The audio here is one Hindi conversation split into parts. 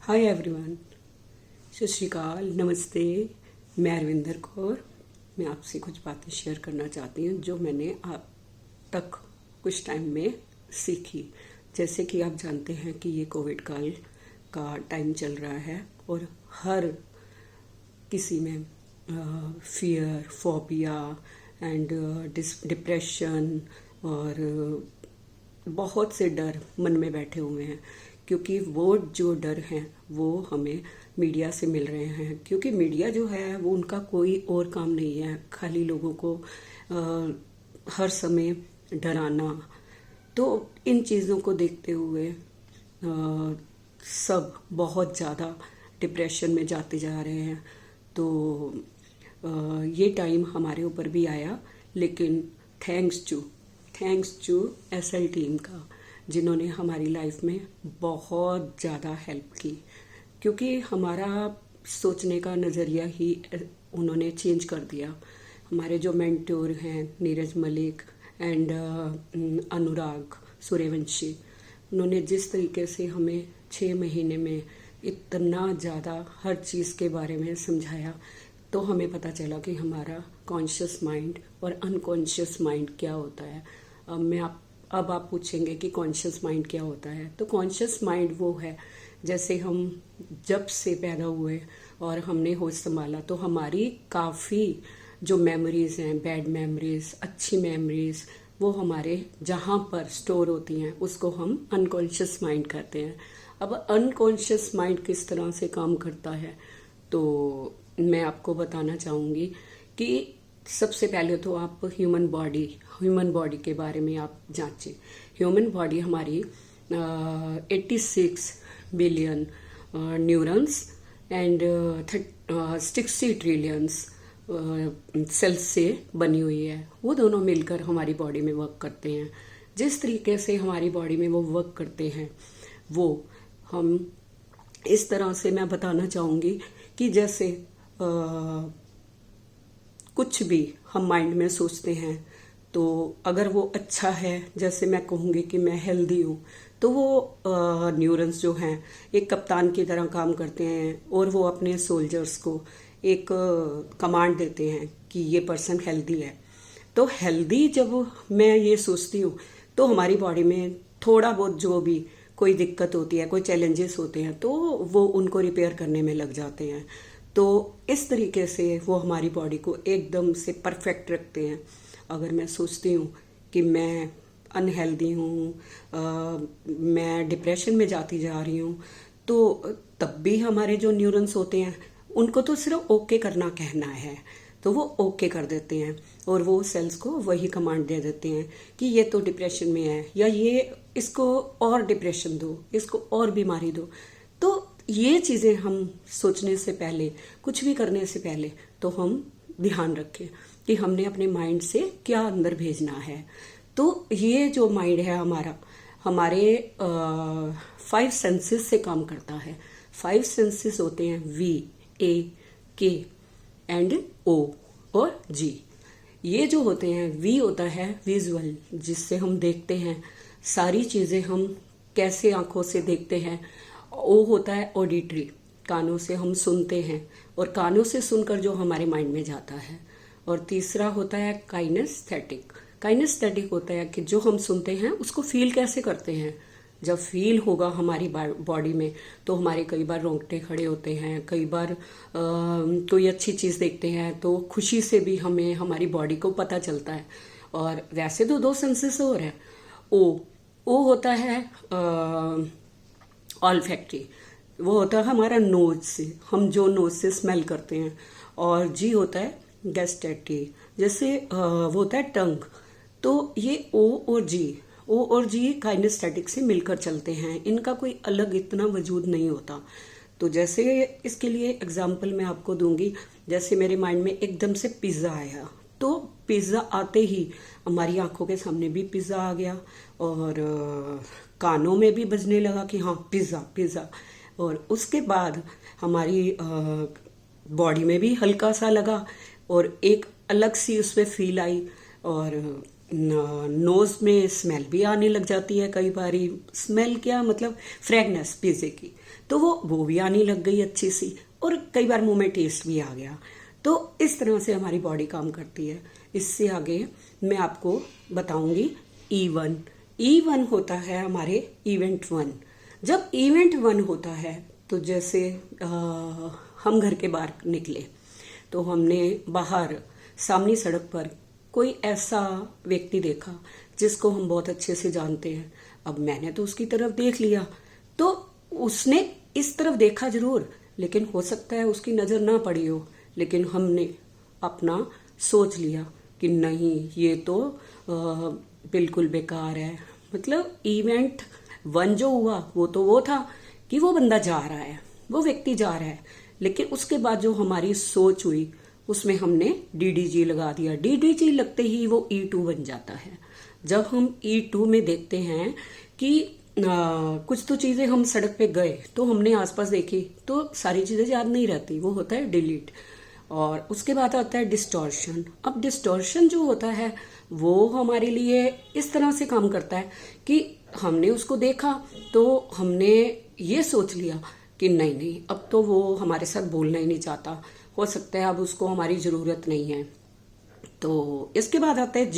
हाय एवरीवन, सत श्री अकाल, नमस्ते। मैं अरविंदर कौर। मैं आपसे कुछ बातें शेयर करना चाहती हूँ जो मैंने अब तक कुछ टाइम में सीखी। जैसे कि आप जानते हैं कि ये कोविड काल का टाइम चल रहा है और हर किसी में फियर, फोबिया एंड डिप्रेशन और बहुत से डर मन में बैठे हुए हैं, क्योंकि वो जो डर हैं वो हमें मीडिया से मिल रहे हैं। क्योंकि मीडिया जो है वो उनका कोई और काम नहीं है, खाली लोगों को हर समय डराना। तो इन चीज़ों को देखते हुए सब बहुत ज़्यादा डिप्रेशन में जाते जा रहे हैं। तो ये टाइम हमारे ऊपर भी आया, लेकिन थैंक्स टू एसएल टीम का, जिन्होंने हमारी लाइफ में बहुत ज़्यादा हेल्प की। क्योंकि हमारा सोचने का नज़रिया ही उन्होंने चेंज कर दिया। हमारे जो मेंटोर हैं नीरज मलिक एंड अनुराग सूर्यवंशी, उन्होंने जिस तरीके से हमें 6 महीने में इतना ज़्यादा हर चीज़ के बारे में समझाया, तो हमें पता चला कि हमारा कॉन्शियस माइंड और अनकॉन्शियस माइंड क्या होता है। अब आप पूछेंगे कि कॉन्शियस माइंड क्या होता है। तो कॉन्शियस माइंड वो है, जैसे हम जब से पैदा हुए और हमने होश संभाला तो हमारी काफ़ी जो मेमोरीज हैं, बैड मेमोरीज, अच्छी मेमोरीज, वो हमारे जहाँ पर स्टोर होती हैं उसको हम अनकॉन्शियस माइंड कहते हैं। अब अनकॉन्शियस माइंड किस तरह से काम करता है, तो मैं आपको बताना चाहूँगी कि सबसे पहले तो आप ह्यूमन बॉडी के बारे में आप जांचें। ह्यूमन बॉडी हमारी 86 billion neurons and 60 trillions cells से बनी हुई है। वो दोनों मिलकर हमारी बॉडी में वर्क करते हैं। जिस तरीके से हमारी बॉडी में वो वर्क करते हैं वो हम इस तरह से मैं बताना चाहूँगी कि जैसे कुछ भी हम माइंड में सोचते हैं तो अगर वो अच्छा है, जैसे मैं कहूँगी कि मैं हेल्दी हूँ, तो वो न्यूरॉन्स जो हैं एक कप्तान की तरह काम करते हैं और वो अपने सोल्जर्स को एक कमांड देते हैं कि ये पर्सन हेल्दी है। तो हेल्दी जब मैं ये सोचती हूँ तो हमारी बॉडी में थोड़ा बहुत जो भी कोई दिक्कत होती है, कोई चैलेंजेस होते हैं, तो वो उनको रिपेयर करने में लग जाते हैं। तो इस तरीके से वो हमारी बॉडी को एकदम से परफेक्ट रखते हैं। अगर मैं सोचती हूँ कि मैं अनहेल्दी हूँ, मैं डिप्रेशन में जाती जा रही हूँ, तो तब भी हमारे जो न्यूरॉन्स होते हैं उनको तो सिर्फ ओके करना कहना है, तो वो ओके कर देते हैं और वो सेल्स को वही कमांड दे देते हैं कि ये तो डिप्रेशन में है, या ये इसको और डिप्रेशन दो, इसको और बीमारी दो। तो ये चीज़ें हम सोचने से पहले, कुछ भी करने से पहले, तो हम ध्यान रखें कि हमने अपने माइंड से क्या अंदर भेजना है। तो ये जो माइंड है हमारा, हमारे 5 सेंसेस से काम करता है। 5 सेंसेस होते हैं V, A, K and O और G। ये जो होते हैं, V होता है विजुअल, जिससे हम देखते हैं सारी चीज़ें, हम कैसे आंखों से देखते हैं। ओ होता है ऑडिटरी, कानों से हम सुनते हैं और कानों से सुनकर जो हमारे माइंड में जाता है। और तीसरा होता है काइनेस्थेटिक होता है कि जो हम सुनते हैं उसको फील कैसे करते हैं। जब फील होगा हमारी बॉडी में तो हमारे कई बार रोंगटे खड़े होते हैं, कई बार कोई अच्छी चीज़ देखते हैं तो खुशी से भी हमें हमारी बॉडी को पता चलता है। और वैसे तो 2 सेंसेस और हैं। ओ होता है ऑल्फैक्टरी, वो होता है हमारा नोज से, हम जो नोज से स्मेल करते हैं। और जी होता है गैस्ट्रेटी, जैसे वो होता है टंग। तो ये ओ और जी काइनेस्थेटिक से मिलकर चलते हैं, इनका कोई अलग इतना वजूद नहीं होता। तो जैसे इसके लिए एग्जाम्पल मैं आपको दूंगी, जैसे मेरे माइंड में एकदम से पिज़्ज़ा आया, तो पिज़्ज़ा आते ही हमारी आंखों के सामने भी पिज़्ज़ा आ गया और कानों में भी बजने लगा कि हाँ पिज़्ज़ा। और उसके बाद हमारी बॉडी में भी हल्का सा लगा और एक अलग सी उसमें फील आई। और नोज में स्मेल भी आने लग जाती है कई बारी। स्मेल क्या मतलब फ्रेगनेंस पिज्जे की, तो वो भी आने लग गई अच्छी सी, और कई बार मुंह में टेस्ट भी आ गया। तो इस तरह से हमारी बॉडी काम करती है। इससे आगे मैं आपको बताऊंगी E1। E1 होता है हमारे इवेंट 1। जब इवेंट 1 होता है तो जैसे हम घर के बाहर निकले तो हमने बाहर सामने सड़क पर कोई ऐसा व्यक्ति देखा जिसको हम बहुत अच्छे से जानते हैं। अब मैंने तो उसकी तरफ देख लिया, तो उसने इस तरफ देखा जरूर, लेकिन हो सकता है उसकी नजर ना पड़ी हो, लेकिन हमने अपना सोच लिया कि नहीं ये तो बिल्कुल बेकार है। मतलब इवेंट 1 जो हुआ वो तो वो था कि वो बंदा जा रहा है, वो व्यक्ति जा रहा है, लेकिन उसके बाद जो हमारी सोच हुई उसमें हमने DDG लगा दिया। DDG लगते ही वो E2 बन जाता है। जब हम E2 में देखते हैं कि कुछ तो चीजें हम सड़क पे गए तो हमने आसपास देखी तो सारी चीजें याद नहीं रहती, वो होता है डिलीट। और उसके बाद आता है डिस्टॉर्शन। अब डिस्टॉर्शन जो होता है वो हमारे लिए इस तरह से काम करता है कि हमने उसको देखा तो हमने ये सोच लिया कि नहीं नहीं अब तो वो हमारे साथ बोलना ही नहीं चाहता, हो सकता है अब उसको हमारी जरूरत नहीं है। तो इसके बाद आता है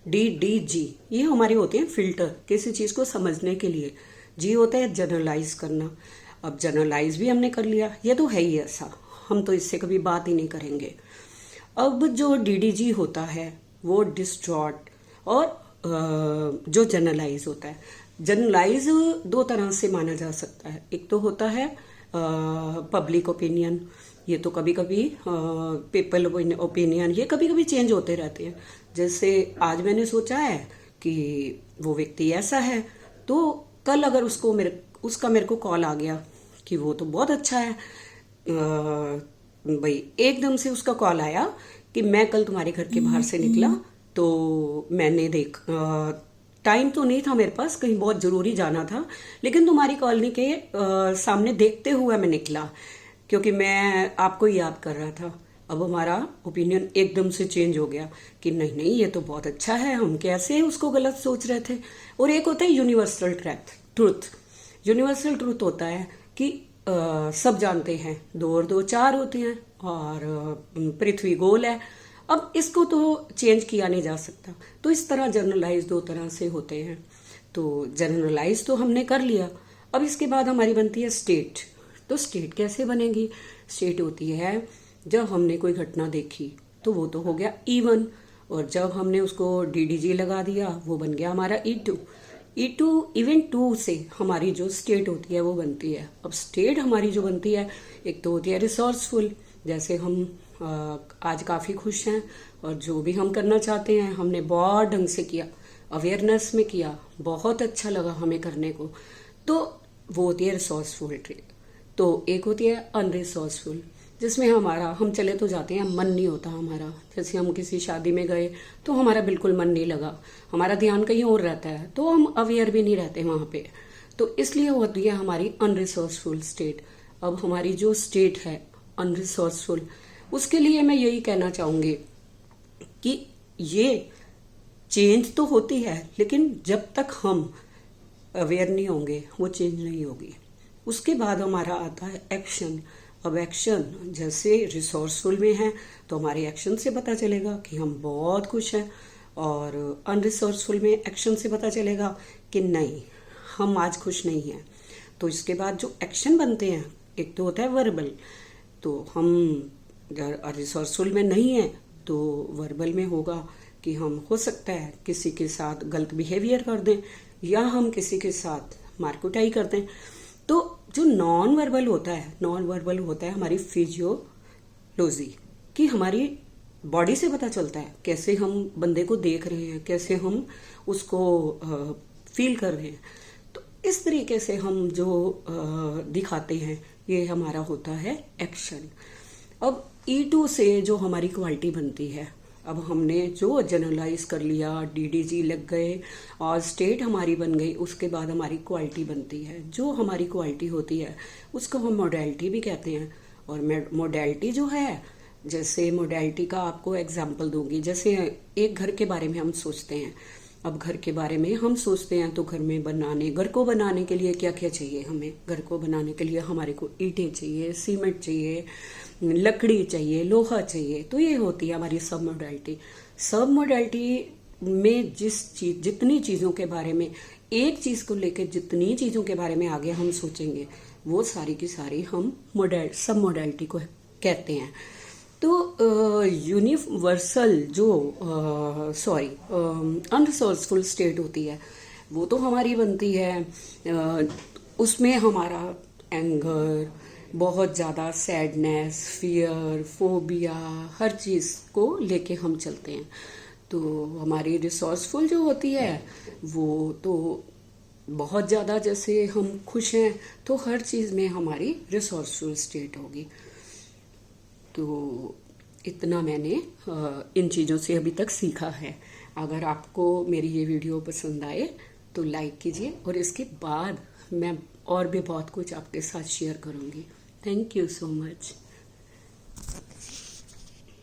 DDG। ये हमारे होते हैं फिल्टर किसी चीज को समझने के लिए। G होता है जनरलाइज करना। अब जनरलाइज भी हमने कर लिया, ये तो है ही ऐसा, हम तो इससे कभी बात ही नहीं करेंगे। अब जो DDG होता है वो डिस्ट्रॉट और जो जनरलाइज होता है। जनरलाइज 2 तरह से माना जा सकता है। एक तो होता है पब्लिक ओपिनियन, ये तो कभी कभी पीपल ओपिनियन, ये कभी कभी चेंज होते रहते हैं। जैसे आज मैंने सोचा है कि वो व्यक्ति ऐसा है, तो कल अगर उसका मेरे को कॉल आ गया कि वो तो बहुत अच्छा है, भाई एकदम से उसका कॉल आया कि मैं कल तुम्हारे घर के बाहर से निकला तो मैंने टाइम तो नहीं था मेरे पास, कहीं बहुत जरूरी जाना था, लेकिन तुम्हारी कॉलोनी के सामने देखते हुए मैं निकला क्योंकि मैं आपको याद कर रहा था। अब हमारा ओपिनियन एकदम से चेंज हो गया कि नहीं नहीं ये तो बहुत अच्छा है, हम कैसे उसको गलत सोच रहे थे। और एक होता है यूनिवर्सल ट्रूथ। यूनिवर्सल ट्रूथ होता है कि सब जानते हैं 2 और 2 4 होते हैं और पृथ्वी गोल है। अब इसको तो चेंज किया नहीं जा सकता। तो इस तरह जनरलाइज 2 तरह से होते हैं। तो जनरलाइज तो हमने कर लिया। अब इसके बाद हमारी बनती है स्टेट। तो स्टेट कैसे बनेगी? स्टेट होती है जब हमने कोई घटना देखी तो वो तो हो गया E1, और जब हमने उसको DDG लगा दिया वो बन गया हमारा E2। इवेंट 2 से हमारी जो स्टेट होती है वो बनती है। अब स्टेट हमारी जो बनती है, एक तो होती है रिसोर्सफुल, जैसे हम आज काफी खुश हैं और जो भी हम करना चाहते हैं हमने बहुत ढंग से किया, अवेयरनेस में किया, बहुत अच्छा लगा हमें करने को, तो वो होती है रिसोर्सफुल ट्रेड। तो एक होती है अनरिसोर्सफुल, जिसमें हम चले तो जाते हैं, मन नहीं होता हमारा। जैसे हम किसी शादी में गए तो हमारा बिल्कुल मन नहीं लगा, हमारा ध्यान कहीं और रहता है, तो हम अवेयर भी नहीं रहते वहां पे। तो इसलिए होती है हमारी अनरिसोर्सफुल स्टेट। अब हमारी जो स्टेट है अनरिसोर्सफुल, उसके लिए मैं यही कहना चाहूंगी कि ये चेंज तो होती है, लेकिन जब तक हम अवेयर नहीं होंगे वो चेंज नहीं होगी। उसके बाद हमारा आता है एक्शन। अब एक्शन जैसे रिसोर्सफुल में है तो हमारे एक्शन से पता चलेगा कि हम बहुत खुश हैं, और अनरिसोर्सफुल में एक्शन से पता चलेगा कि नहीं हम आज खुश नहीं हैं। तो इसके बाद जो एक्शन बनते हैं, एक तो होता है वर्बल। तो हम रिसोर्सफुल में नहीं है तो वर्बल में होगा कि हम हो सकता है किसी के साथ गलत बिहेवियर कर दें या हम किसी के साथ मारकुटाई कर दें। तो जो नॉन वर्बल होता है हमारी फिजियोलॉजी, कि हमारी बॉडी से पता चलता है कैसे हम बंदे को देख रहे हैं, कैसे हम उसको फील कर रहे हैं। तो इस तरीके से हम जो दिखाते हैं ये हमारा होता है एक्शन। अब E2 से जो हमारी क्वालिटी बनती है, अब हमने जो जनरलाइज कर लिया, DDG लग गए और स्टेट हमारी बन गई, उसके बाद हमारी क्वालिटी बनती है। जो हमारी क्वालिटी होती है उसको हम मोडेलिटी भी कहते हैं। और मोडेलिटी जो है जैसे मोडेलिटी का आपको एग्जाम्पल दूंगी। जैसे एक घर के बारे में हम सोचते हैं, अब घर के बारे में हम सोचते हैं तो घर को बनाने के लिए क्या क्या चाहिए हमें। घर को बनाने के लिए हमारे को ईंटें चाहिए, सीमेंट चाहिए, लकड़ी चाहिए, लोहा चाहिए। तो ये होती है हमारी सब मोडेलिटी। सब मोडेलिटी में जितनी चीज़ों के बारे में, एक चीज़ को लेकर जितनी चीज़ों के बारे में आगे हम सोचेंगे, वो सारी की सारी हम सब मोडेलिटी को कहते हैं। तो यूनिवर्सल जो अनरिसोर्सफुल स्टेट होती है, वो तो हमारी बनती है। उसमें हमारा एंगर, बहुत ज़्यादा सैडनेस, फियर, फोबिया, हर चीज़ को लेके हम चलते हैं। तो हमारी रिसोर्सफुल जो होती है वो तो बहुत ज़्यादा, जैसे हम खुश हैं तो हर चीज़ में हमारी रिसोर्सफुल स्टेट होगी। तो इतना मैंने इन चीज़ों से अभी तक सीखा है। अगर आपको मेरी ये वीडियो पसंद आए तो लाइक कीजिए, और इसके बाद मैं और भी बहुत कुछ आपके साथ शेयर करूँगी। Thank you so much.